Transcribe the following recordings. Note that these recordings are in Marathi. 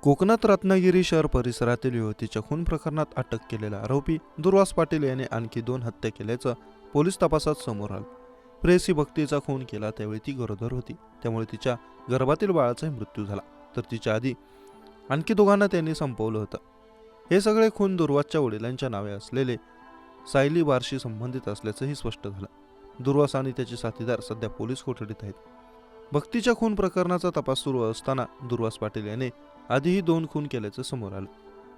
कोकणात रत्नागिरी शहर परिसरातील युवतीच्या खून प्रकरणात अटक केलेला आरोपी दुर्वास पाटील याने आणखी 2 हत्या केल्याचं पोलीस तपासात समोर आलं. प्रेयसी भक्तीचा खून केला त्यावेळी ती गरोदर होती, त्यामुळे तिच्या गर्भातील बाळाचाही मृत्यू झाला. तर तिच्या आधी आणखी दोघांना त्यांनी संपवलं होतं. हे सगळे खून दुर्वासच्या वडिलांच्या नावे असलेले सायली बारशी संबंधित असल्याचंही स्पष्ट झालं. दुर्वास आणि त्याचे साथीदार सध्या पोलीस कोठडीत आहेत. भक्तीच्या खून प्रकरणाचा तपास सुरू असताना दुर्वास पाटील याने आधीही 2 खून केल्याचं समोर आलं.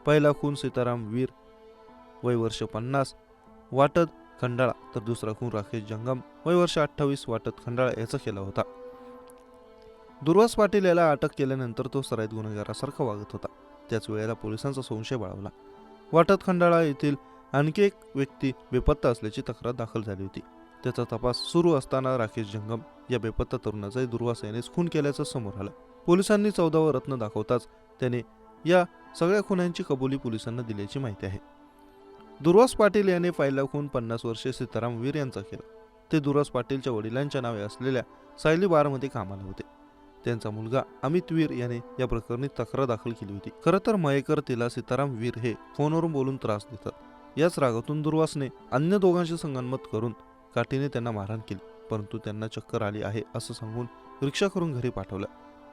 पहिला खून सीताराम वीर वय वर्ष 50 वाटद खंडाळा, तर दुसरा खून राकेश जंगम वय वर्ष 28 वाटद खंडाळा याचा केला होता. दुर्वास पाटील याला अटक केल्यानंतर तो सराईत गुन्हेगारासारखा वागत होता. त्याच वेळेला पोलिसांचा संशय बाळगला. वाटद खंडाळा येथील आणखी एक व्यक्ती बेपत्ता असल्याची तक्रार दाखल झाली होती. त्याचा तपास सुरू असताना राकेश जंगम या बेपत्ता तरुणाचाही दुर्वास यानेच खून केल्याचं समोर आलं. पोलिसांनी 14वा रत्न दाखवताच त्याने या सगळ्या खुनांची कबुली पोलिसांना दिल्याची माहिती आहे. दुर्वास पाटील याने पहिला खून 50 वर्षीय सीताराम वीर यांचा केला. ते दुर्वास पाटीलच्या वडिलांच्या नावे असलेल्या सायली बारमध्ये कामाला होते. त्यांचा मुलगा अमित वीर याने या प्रकरणी तक्रार दाखल केली होती. खरं तर मयेकर तिला सीताराम वीर हे फोनवरून बोलून त्रास देतात. याच रागातून दुर्वासने अन्य दोघांशी संगनमत करून काठीने त्यांना मारहाण केली, परंतु त्यांना चक्कर आली आहे असं सांगून रिक्षा करून घरी पाठवलं.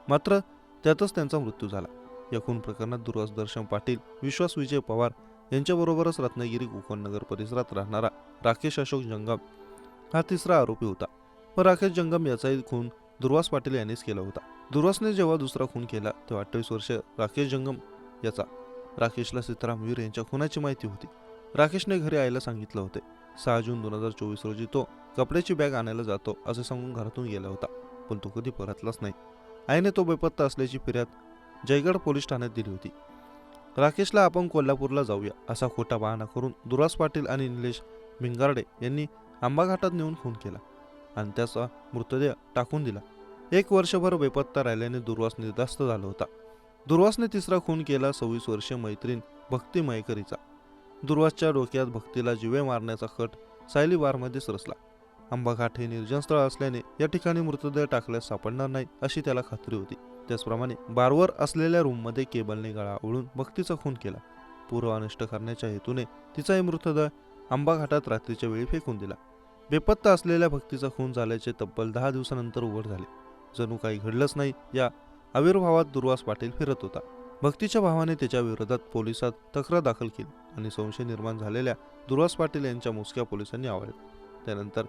मात्र त्यातच त्यांचा मृत्यू झाला. या खून प्रकरणात दुर्वास दर्शन पाटील, विश्वास विजय पवार यांच्याबरोबरच रत्नागिरी कोकणनगर परिसरात राहणारा राकेश अशोक जंगम हा तिसरा आरोपी होता. व राकेश जंगम याचाही खून दुर्वास पाटील यांनीच केला होता. दुर्वासने जेव्हा दुसरा खून केला तेव्हा 28 वर्षीय राकेश जंगम याचा राकेशला सीताराम वीर यांच्या खुनाची माहिती होती. राकेशने घरी आईला सांगितलं होते. 6 जून 2024 रोजी तो कपड्याची बॅग आणायला जातो असे सांगून घरातून गेला होता, पण तो कधी परतलाच नाही. आईने तो बेपत्ता असल्याची फिर्याद जयगड पोलीस ठाण्यात दिली होती. राकेशला आपण कोल्हापूरला जाऊया असा खोटा बहाणा करून दुर्वास पाटील आणि निलेश भिंगारडे यांनी आंबा घाटात नेऊन खून केला आणि त्याचा मृतदेह टाकून दिला. 1 वर्षभर बेपत्ता राहिल्याने दुर्वास निर्धास्त झाला होता. दुर्वासने तिसरा खून केला 26 वर्षीय मैत्रीण भक्ती मयेकरीचा. दुर्वासच्या डोक्यात भक्तीला जीवे मारण्याचा कट सायली बारमध्येच रचला. आंबाघाट हे निर्जन स्थळ असल्याने या ठिकाणी मृतदेह टाकल्यास सापडणार नाही अशी त्याला खात्री होती. त्याचप्रमाणे बारवर असलेल्या रूममध्ये केबलने गळा ओढून भक्तीचा खून केला. पूर्व नष्ट करण्याच्या हेतूने तिचाही मृतदेह आंबाघाटात रात्रीच्या वेळी फेकून दिला. बेपत्ता असलेल्या भक्तीचा खून झाल्याचे तब्बल 10 दिवसानंतर उघड झाले. जणू काही घडलंच नाही या आविर्भावात दुर्वास पाटील फिरत होता. भक्तीच्या भावाने त्याच्या विरोधात पोलिसात तक्रार दाखल केली आणि संशय निर्माण झालेल्या दुर्वास पाटील यांच्या मुसक्या पोलिसांनी आवळल्या. त्यानंतर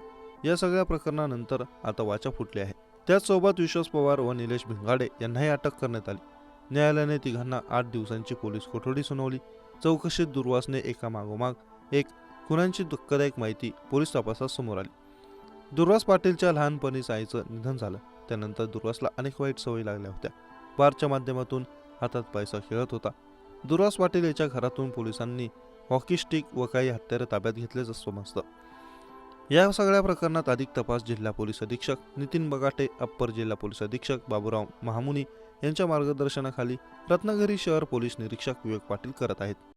या सगळ्या प्रकरणानंतर आता वाचा फुटली आहे. त्याचसोबत विश्वास पवार व निलेश भिंगाडे यांनाही अटक करण्यात आली. न्यायालयाने तिघांना 8 दिवसांची पोलीस कोठडी सुनावली. चौकशीत दुर्वासने एका मागोमाग एक खुनांची धक्कादायक माहिती पोलीस तपासात समोर आली. दुर्वास पाटीलच्या लहानपणीच आईचं निधन झालं. त्यानंतर दुर्वासला अनेक वाईट सवयी लागल्या होत्या. बारच्या माध्यमातून हातात पैसा खेळत होता. दुर्वास पाटील याच्या घरातून पोलिसांनी हॉकी स्टिक व काही हत्यारे ताब्यात घेतल्याचं समजतं. या सगळ्या प्रकरणात अधिक तपास जिल्हा पोलीस अधीक्षक नितीन बगाटे, अप्पर जिल्हा पोलीस अधीक्षक बाबूराव महामुनी यांच्या मार्गदर्शनाखाली रत्नागिरी शहर पोलीस निरीक्षक विवेक पाटील करत आहेत.